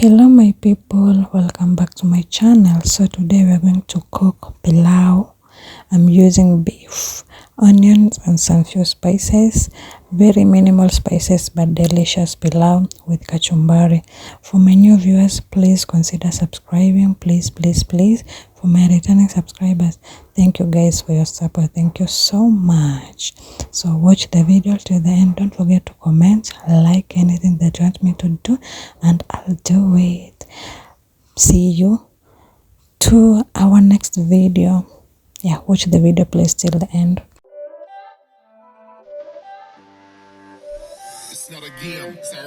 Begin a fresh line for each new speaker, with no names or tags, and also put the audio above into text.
Hello my people, welcome back to my channel. So today we are going to cook pilau. I'm using beef, onions and some few spices, very minimal spices but delicious pilau with kachumbari. For my new viewers, please consider subscribing, please. For my returning subscribers, thank you guys for your support, thank you so much. So watch the video till the end. Don't forget to comment, like anything that you want me to do, and I'll do it. See you to our next video. Yeah, watch the video please till the end.
It's not a game, it's a